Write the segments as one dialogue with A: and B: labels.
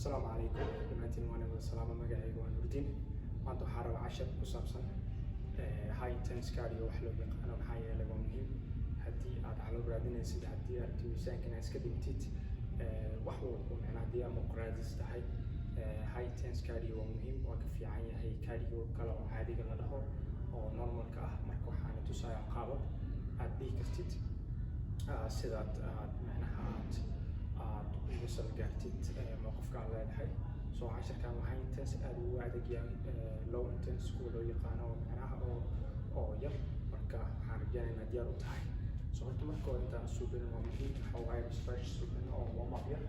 A: السلام عليكم دمانتين وانا والسلامة مقاعي وان وردين maanta waxaa rabaa cashar ku saabsan high intense cardio wax loo yaqaano maxaa yeelay waa muhiim haddii aad calool raadinaysid haddii aad miisaanka iska dhigtid wax walba macnaha haddii aad muqraadis tahay high intense cardio waa muhiim waa ka fiican yahay cardio kale oo caadiga la dhaho oo normalka ah marka waxaana tusayaa qaabab aad dhihi kartid sidaad macnaha aad ugu salgaartid mowqifka aad leedahay soo casharkan waxaa intense aad ugu adag yahay low intense kuwa loo yaqaano macnaha oo yar marka waxaan rajaynaynaa diyaar u tahay soo horta marka hore intaan suubin waa muhiim waxaa waaye stretch suubin oo warm up yar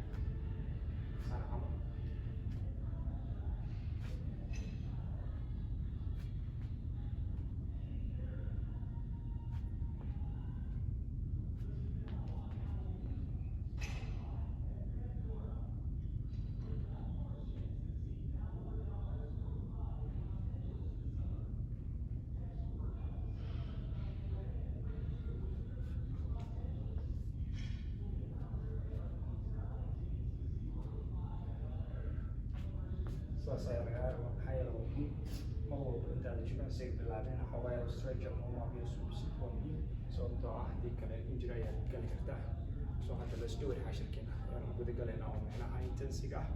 A: saan camal saya waxay rabaa ma walba intaad jimicsiga bilaabeen waxa waaye stretch ama warm up iyo subsid waa muhiim sababtoo ah haddii kale injury ayaad gali kartaa soo hadda la isdhaway cashirkeena ayaan guda galaynaa oo macnaha intensiga ah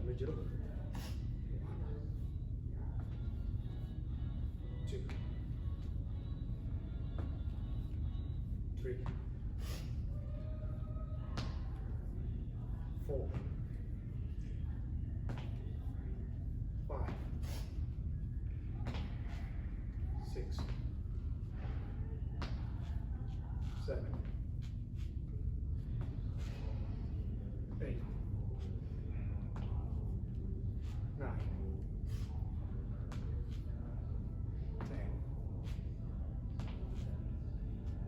A: Major 1, 2, 3, 4, 5, 6, 7, 8, 9, 10,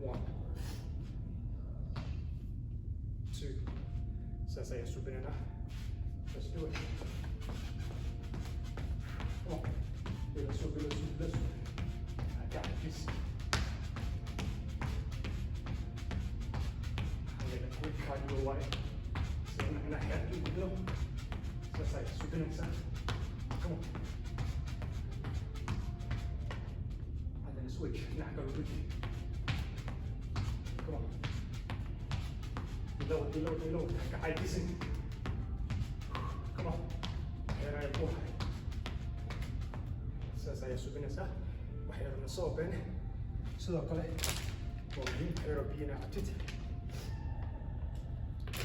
A: 1, 2. Says I super enough. Let's do it. Come on. Let's do it. I got this. I'm going to quick cardio away. So I'm going to have to do it. Says I super enough. Come on. And then switch. Now go with it. Come on. Reload. I listen. Come on. Here I go. Says I super enough. Waxay rabna soo been. Sidoo kale waa muhiim xeero biyana cabtid.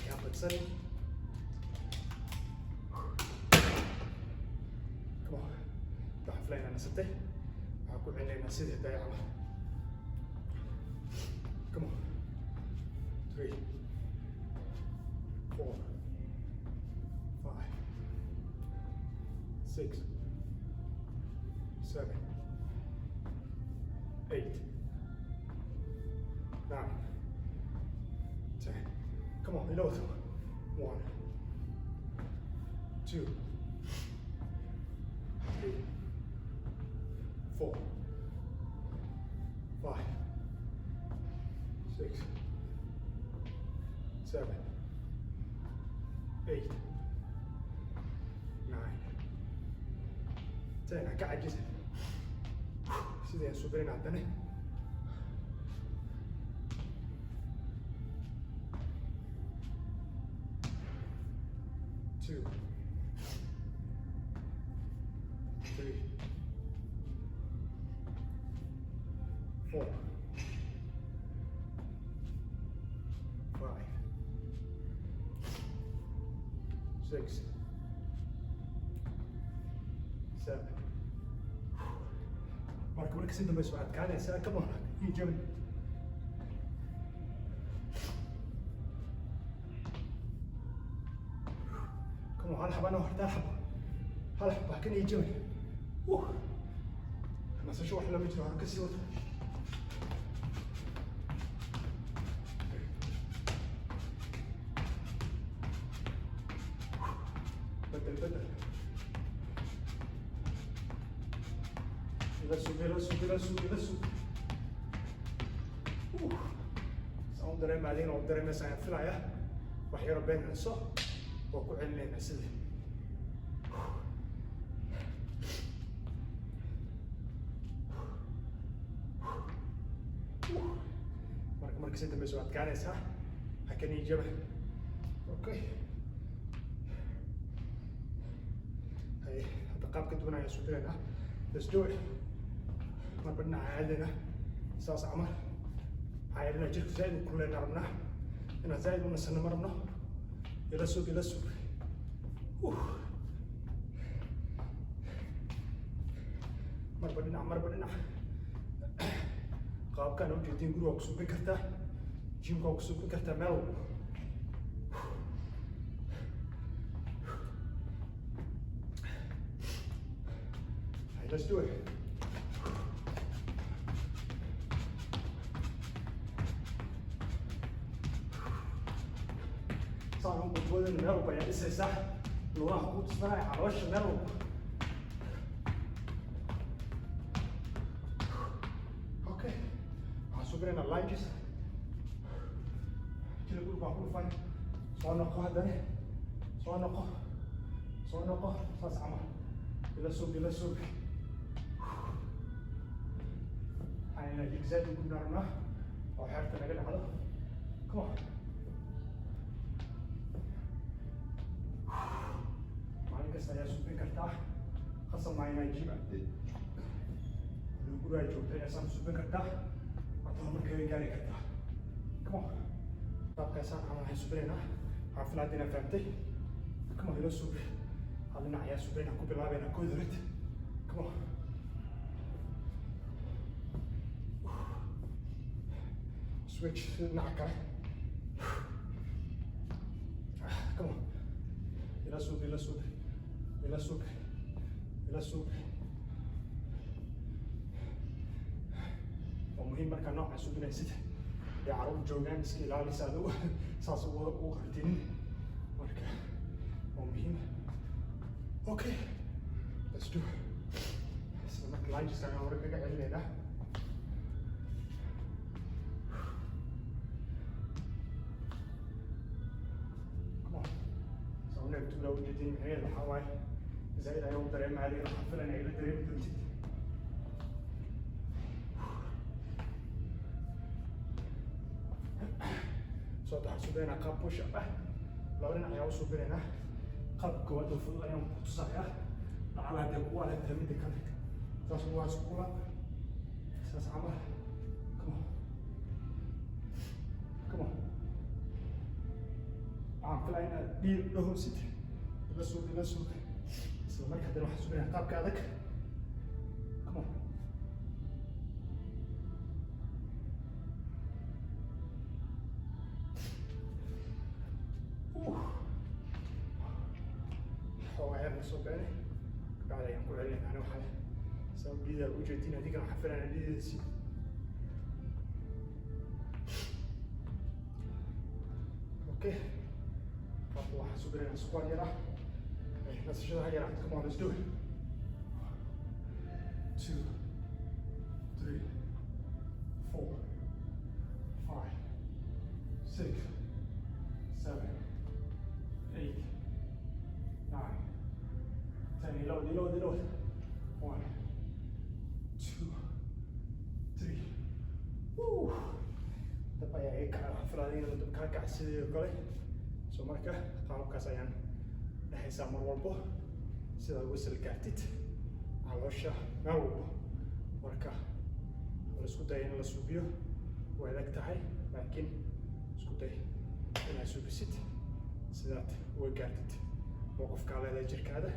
A: Yaa badsan. فلان أنا ستة أقول علينا سيدة دايعة come on 3 4 5 6 7 8 9 10 come on reload 1 2 3 4 5 6 7 8 9 10 كعجز سيدي سوبرين عندنا 2 3 4 5 6 7 Marco, what is the best one? Can I say, come on, you German. Come on, هالحبة أنا واحدة هالحبة كني يجوني. nasasho wax lama jiro, hore ka sii wada. بدل يلسو سأون دريم علينا ودريم سايا فلايا وحيرا بين نصو وكو علينا سيدي marka si dambe soo adkaanaysaa ha ka niyijaba. Okay, hadda qaab ka duwan ayaan soo diraynaa. Let's do it. marba dhinaca caadina saas camal waxaa yeelina jirka zaaid u kuleyna rabnaa inaan zaaid u nasano ma rabno. ila sug marba dhinac qaabkaan u jeedin guriga waa ku subin kartaa, jimka waa ku subin kartaa, meel walba. Let's do it. Saan u boodin meel walba ayaa dhisaysaa, lugaha ku tusmanaya caloosha meel walba. Okay, waxaan subinaynaa lunges. Jila guriga waan ku dhufan. Soo noqo haddana, soo noqo, saas camal. ila sug. أنا الإجزاء اللي كنا رماه أو حرف نقل على كم معلقة سريع سوبر كرتا خاصة معي ما يجيب نقول هاي جوتة أسام سوبر كرتا أتهم كذي جاري كرتا كم طب كيسان عمل هاي سوبرنا عارفين عندنا فهمتي كم هيلو سوبر هذا نعيا سوبرنا كوبي لعبنا كودرت كم switch dhinaca kale. Come on. ila sug. waa muhiim markaa nooca suginaysid ee carruur joogaan iska ilaalisa adigu saas u qartinin marka waa muhiim. Okay, let's do it. isla marka lungeska ayaan hore kaga celinaynaa. لو جدين هي الحواي زي ده يوم دريم عليه الحفلة أنا إلى دريم دلتي. صوت حسبنا قاب push up لو أنا يا وسبنا قاب قوة الفضل يوم تصحيح على هذا قوة هذا من ذكر تصور سكولا ساس عمل come on فلاين دير له ست ila sug isla marka hadana waxaan subinayaa qaabka adag. Come on. حوايا صوباني بعد ayaan ku celinaa ana waxa sabab diida u jeedin adiga waxa filan diidaysi. Okay, waxaan subinayaa squat yara. Let's show how you have to come on, let's do it. 2, 3, 4, 5, 6, 7, 8, 9, 10. Reload. 1, 2, 3. Woo! Dabba ayaa ka afraadina dabka ka sidii kale. Soo marka qaabkaas ayaan dhexaysaa mar walbo sidaad uga salgaartid caloosha meel walbo. marka la isku day in la suubiyo way adag tahay laakiin isku day inaad suubisid sidaad uga gaartid mowqifkaa leedahay jirkaada.